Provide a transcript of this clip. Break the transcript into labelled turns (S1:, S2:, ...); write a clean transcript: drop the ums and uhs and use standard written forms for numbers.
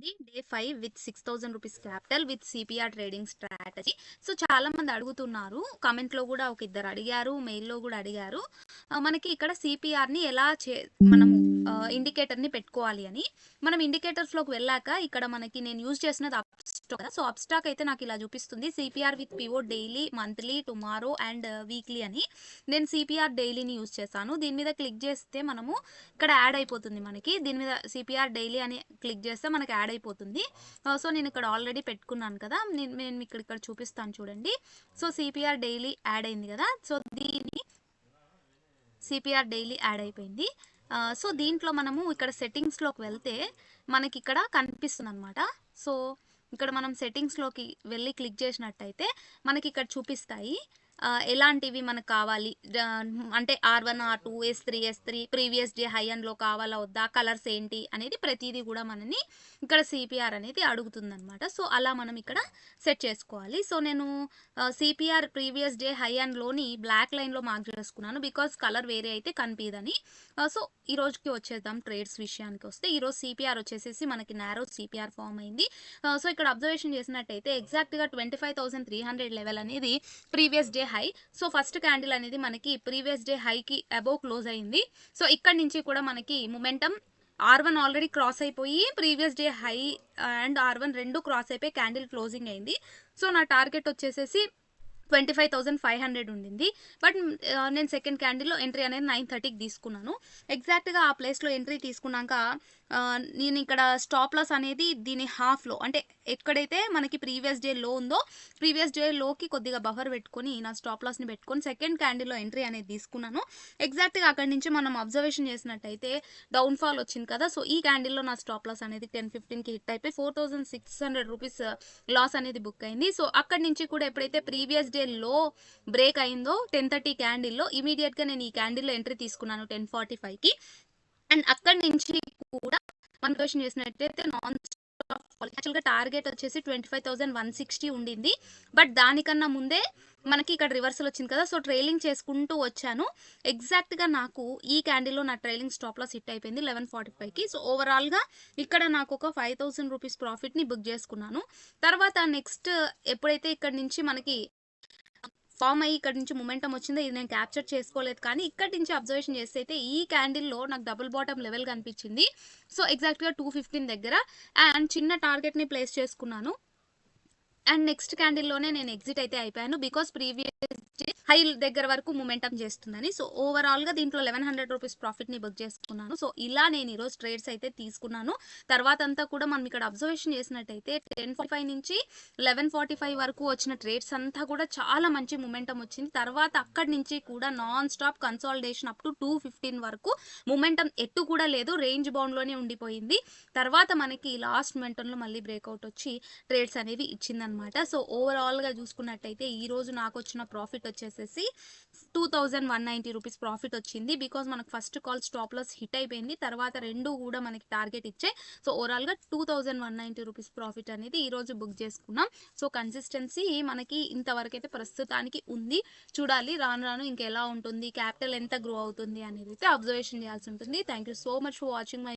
S1: అండి. Day 5 with 6000 rupees capital with CPR trading strategy. So చాలా మంది అడుగుతున్నారు. కామెంట్‌లో గూడా ఒక ఇద్దరు అడిగారు. మెయిల్‌లో గూడా అడిగారు. మనకి ఇక్కడ సిపిఆర్‌ని ఎలా మనము ఇండికేటర్‌ని పెట్టుకోవాలి అని. మనం ఇండికేటర్స్‌లోకి వెళ్ళాక ఇక్కడ మనకి నేను యూజ్ చేసినది అప్‌స్టాక్ కదా! సో అప్‌స్టాక్ అయితే నాకు ఇలా చూపిస్తుంది. CPR with pivot daily, monthly, tomorrow and weekly అని. నేను సిపిఆర్ డైలీని యూజ్ చేశాను. దీని మీద క్లిక్ చేస్తే మనము ఇక్కడ యాడ్ అయిపోతుంది మనకి. దీని మీద సిపిఆర్ డైలీ అని క్లిక్ చేస్తే మనకి యాడ్ అయిపోతుంది. సో నేను ఇక్కడ ఆల్రెడీ పెట్టుకున్నాను కదా! నేను మీకు ఇక్కడ చూపిస్తాను చూడండి. సో సిపిఆర్ డైలీ యాడ్ అయింది కదా! సో దీన్ని సిపిఆర్ డైలీ యాడ్ అయిపోయింది. సో దీంట్లో మనము ఇక్కడ సెట్టింగ్స్‌లోకి వెళ్తే మనకి ఇక్కడ కనిపిస్తుంది అనమాట. సో ఇక్కడ మనం సెట్టింగ్స్‌లోకి వెళ్ళి క్లిక్ చేసినట్టయితే మనకి ఇక్కడ చూపిస్తాయి. ఎలాంటివి మనకు కావాలి, అంటే R1, R2, S3 previous day high and లో కావాలా వద్దా, కలర్స్ ఏంటి అనేది ప్రతిదీ కూడా మనని ఇక్కడ సిపిఆర్ అనేది అడుగుతుందన్నమాట. సో అలా మనం ఇక్కడ సెట్ చేసుకోవాలి. సో నేను CPR previous day high and లోని బ్లాక్ లైన్లో మార్క్ చేసుకున్నాను, బికాస్ కలర్ వేరే అయితే కనిపించదని. సో ఈ రోజుకి వచ్చేద్దాం ట్రేడ్స్ విషయానికి వస్తే. ఈరోజు సిపిఆర్ వచ్చేసేసి మనకి నారో సిపిఆర్ ఫామ్ అయింది. సో ఇక్కడ అబ్జర్వేషన్ చేసినట్టయితే ఎగ్జాక్ట్గా 25,300 లెవెల్ అనేది previous day high. So first candle అనేది మనకి ప్రీవియస్ డే హైకి అబోవ్ క్లోజ్ అయింది. సో ఇక్కడ నుంచి కూడా మనకి మొమెంటం R1 ఆల్రెడీ క్రాస్ అయిపోయి previous day high and R1 రెండు క్రాస్ అయిపోయి క్యాండిల్ క్లోజింగ్ అయింది. సో నా టార్గెట్ వచ్చేసేసి 25,500 ఉండింది. బట్ నేను సెకండ్ క్యాండిల్లో ఎంట్రీ అనేది 9:30కి తీసుకున్నాను. ఎగ్జాక్ట్గా ఆ ప్లేస్లో ఎంట్రీ తీసుకున్నాక నేను ఇక్కడ స్టాప్ లాస్ అనేది దీని హాఫ్లో, అంటే ఎక్కడైతే మనకి ప్రీవియస్ డే లో ఉందో ప్రీవియస్ డే లోకి కొద్దిగా బఫర్ పెట్టుకొని నా స్టాప్ లాస్ని పెట్టుకొని సెకండ్ క్యాండిల్లో ఎంట్రీ అనేది తీసుకున్నాను. ఎగ్జాక్ట్గా అక్కడి నుంచి మనం అబ్జర్వేషన్ చేసినట్టయితే డౌన్ఫాల్ వచ్చింది కదా! సో ఈ క్యాండిల్లో నా స్టాప్ లాస్ అనేది 10:15కి హిట్ అయిపోయి 4,600 రూపీస్ లాస్ అనేది బుక్ అయింది. సో అక్కడి నుంచి కూడా ఎప్పుడైతే ప్రీవియస్ డే లో బ్రేక్ అయిందో 10:30 క్యాండిల్లో ఇమీడియట్గా నేను ఈ క్యాండిల్లో ఎంట్రీ తీసుకున్నాను 10:45కి. అండ్ అక్కడి నుంచి కూడా కన్వర్షన్ చేసినట్టయితే నాన్ స్టాప్ యాక్చువల్గా టార్గెట్ వచ్చేసి 25,160 ఉండింది. బట్ దానికన్నా ముందే మనకి ఇక్కడ రివర్సల్ వచ్చింది కదా! సో ట్రైలింగ్ చేసుకుంటూ వచ్చాను. ఎగ్జాక్ట్గా నాకు ఈ క్యాండిల్లో నా ట్రైలింగ్ స్టాప్ లాస్ హిట్ అయిపోయింది 11:45కి. సో ఓవరాల్గా ఇక్కడ నాకు ఒక 5,000 రూపీస్ ప్రాఫిట్ని బుక్ చేసుకున్నాను. తర్వాత నెక్స్ట్ ఎప్పుడైతే ఇక్కడ నుంచి మనకి ఫామ్ అయ్యి ఇక్కడ నుంచి మొమెంటం వచ్చిందో ఇది నేను క్యాప్చర్ చేసుకోలేదు, కానీ ఇక్కడ నుంచి అబ్జర్వేషన్ చేస్తే అయితే ఈ క్యాండిల్లో నాకు డబుల్ బాటమ్ లెవెల్ కనిపించింది. సో ఎగ్జాక్ట్గా 215 దగ్గర అండ్ చిన్న టార్గెట్ని ప్లేస్ చేసుకున్నాను. అండ్ నెక్స్ట్ క్యాండిల్లోనే నేను ఎగ్జిట్ అయితే అయిపోయాను, బికాస్ ప్రీవియస్ హై దగ్గర వరకు మొమెంటం చేస్తుందని. సో ఓవరాల్గా దీంట్లో 1,100 రూపీస్ ప్రాఫిట్ని బుక్ చేసుకున్నాను. సో ఇలా నేను ఈరోజు ట్రేడ్స్ అయితే తీసుకున్నాను. తర్వాత అంతా కూడా మనం ఇక్కడ అబ్జర్వేషన్ చేసినట్టయితే 10:45 నుంచి 11:45 వరకు వచ్చిన ట్రేడ్స్ అంతా కూడా చాలా మంచి మొమెంటం వచ్చింది. తర్వాత అక్కడి నుంచి కూడా non stop consolidation up to 215 వరకు మొమెంటం ఎట్టు కూడా లేదు, రేంజ్ బౌండ్లోనే ఉండిపోయింది. తర్వాత మనకి లాస్ట్ మొమెంటంలో మళ్ళీ బ్రేక్అవుట్ వచ్చి ట్రేడ్స్ అనేవి ఇచ్చిందనమాట. సో ఓవరాల్గా చూసుకున్నట్టయితే ఈ రోజు నాకు వచ్చిన ప్రాఫిట్ వచ్చేసేసి 2,190 రూపీస్ ప్రాఫిట్ వచ్చింది, బికాజ్ మనకు first call stop loss hit అయిపోయింది. తర్వాత రెండు కూడా మనకి టార్గెట్ ఇచ్చాయి. సో ఓవరాల్గా 2,190 రూపీస్ ప్రాఫిట్ అనేది ఈ రోజు బుక్ చేసుకున్నాం. సో కన్సిస్టెన్సీ మనకి ఇంతవరకు అయితే ప్రస్తుతానికి ఉంది. చూడాలి రాను రాను ఇంకెలా ఉంటుంది, క్యాపిటల్ ఎంత గ్రో అవుతుంది అనేది అయితే అబ్జర్వేషన్ చేయాల్సి ఉంటుంది. Thank you so much for watching my